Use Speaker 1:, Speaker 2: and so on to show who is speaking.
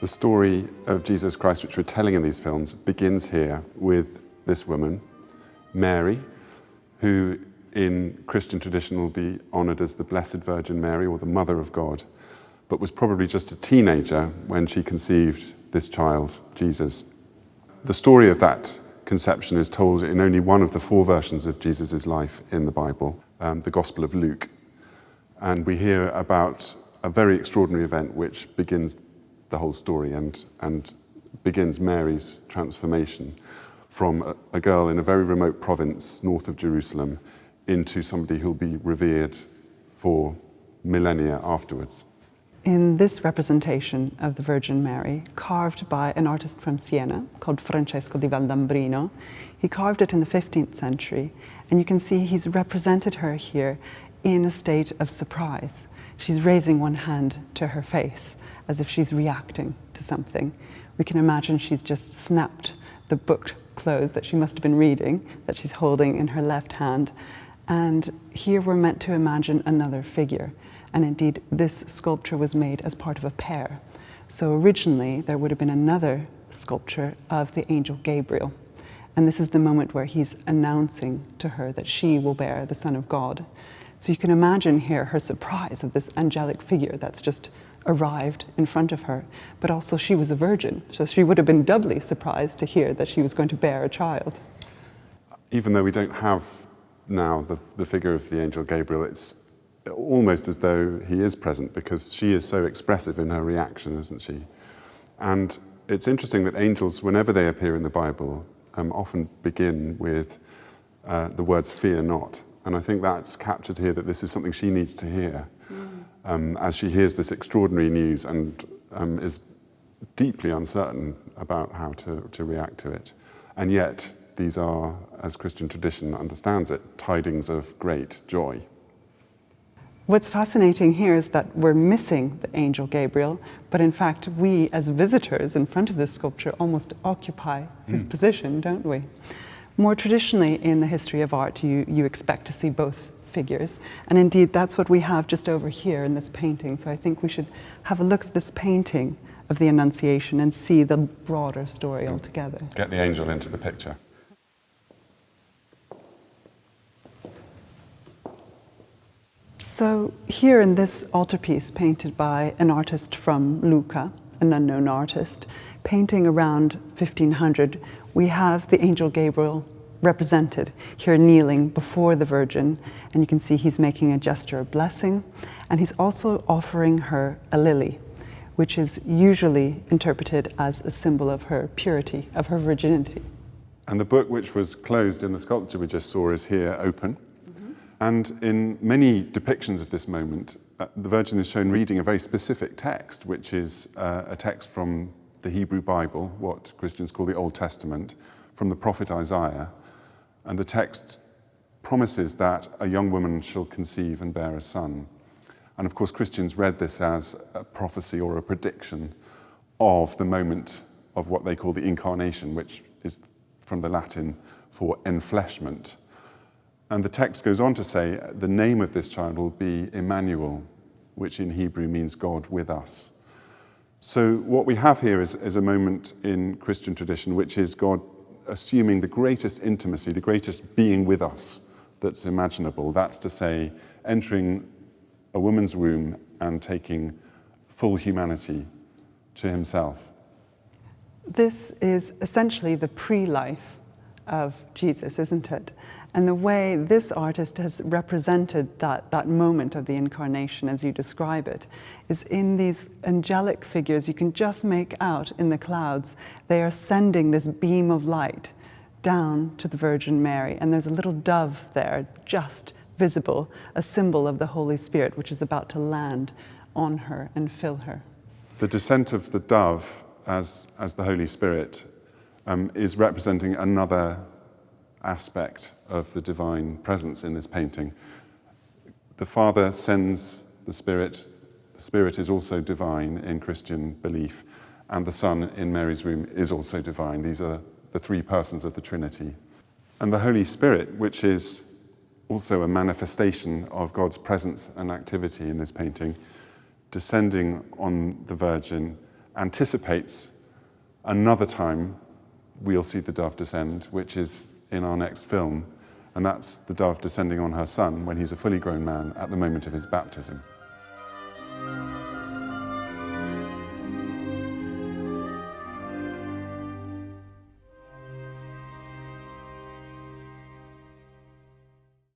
Speaker 1: The story of Jesus Christ, which we're telling in these films, begins here with this woman, Mary, who in Christian tradition will be honoured as the Blessed Virgin Mary, or the Mother of God, but was probably just a teenager when she conceived this child, Jesus. The story of that conception is told in only one of the 4 versions of Jesus' life in the Bible, the Gospel of Luke. And we hear about a very extraordinary event which begins the whole story and begins Mary's transformation from a girl in a very remote province north of Jerusalem into somebody who'll be revered for millennia afterwards.
Speaker 2: In this representation of the Virgin Mary, carved by an artist from Siena called Francesco di Valdambrino, he carved it in the 15th century, and you can see he's represented her here in a state of surprise. She's raising one hand to her face as if she's reacting to something. We can imagine she's just snapped the book closed that she must have been reading, that she's holding in her left hand. And here we're meant to imagine another figure. And indeed, this sculpture was made as part of a pair. So originally, there would have been another sculpture of the angel Gabriel. And this is the moment where he's announcing to her that she will bear the Son of God. So you can imagine here her surprise of this angelic figure that's just arrived in front of her. But also she was a virgin, so she would have been doubly surprised to hear that she was going to bear a child.
Speaker 1: Even though we don't have now the figure of the angel Gabriel, it's almost as though he is present, because she is so expressive in her reaction, isn't she? And it's interesting that angels, whenever they appear in the Bible, often begin with the words "fear not." And I think that's captured here, that this is something she needs to hear as she hears this extraordinary news and is deeply uncertain about how to react to it. And yet, these are, as Christian tradition understands it, tidings of great joy.
Speaker 2: What's fascinating here is that we're missing the angel Gabriel, but in fact, we as visitors in front of this sculpture almost occupy his position, don't we? More traditionally in the history of art, you expect to see both figures, and indeed that's what we have just over here in this painting. So I think we should have a look at this painting of the Annunciation and see the broader story altogether.
Speaker 1: Get the angel into the picture.
Speaker 2: So here in this altarpiece painted by an artist from Lucca, an unknown artist, painting around 1500, we have the angel Gabriel represented here kneeling before the Virgin, and you can see he's making a gesture of blessing, and he's also offering her a lily, which is usually interpreted as a symbol of her purity, of her virginity.
Speaker 1: And the book which was closed in the sculpture we just saw is here open. And in many depictions of this moment, the Virgin is shown reading a very specific text, which is a text from the Hebrew Bible, what Christians call the Old Testament, from the prophet Isaiah. And the text promises that a young woman shall conceive and bear a son. And of course, Christians read this as a prophecy or a prediction of the moment of what they call the Incarnation, which is from the Latin for enfleshment. And the text goes on to say the name of this child will be Emmanuel, which in Hebrew means God with us. So what we have here is a moment in Christian tradition, which is God assuming the greatest intimacy, the greatest being with us that's imaginable. That's to say, entering a woman's womb and taking full humanity to himself. This
Speaker 2: is essentially the pre-life of Jesus, isn't it? And the way this artist has represented that moment of the Incarnation, as you describe it, is in these angelic figures you can just make out in the clouds. They are sending this beam of light down to the Virgin Mary, and there's a little dove there, just visible, a symbol of the Holy Spirit, which is about to land on her and fill her.
Speaker 1: The descent of the dove as the Holy Spirit is representing another aspect of the divine presence in this painting. The Father sends the Spirit is also divine in Christian belief, and the Son in Mary's womb is also divine. These are the 3 persons of the Trinity. And the Holy Spirit, which is also a manifestation of God's presence and activity in this painting, descending on the Virgin anticipates another time we'll see the dove descend, which is in our next film, and that's the dove descending on her son when he's a fully grown man at the moment of his baptism.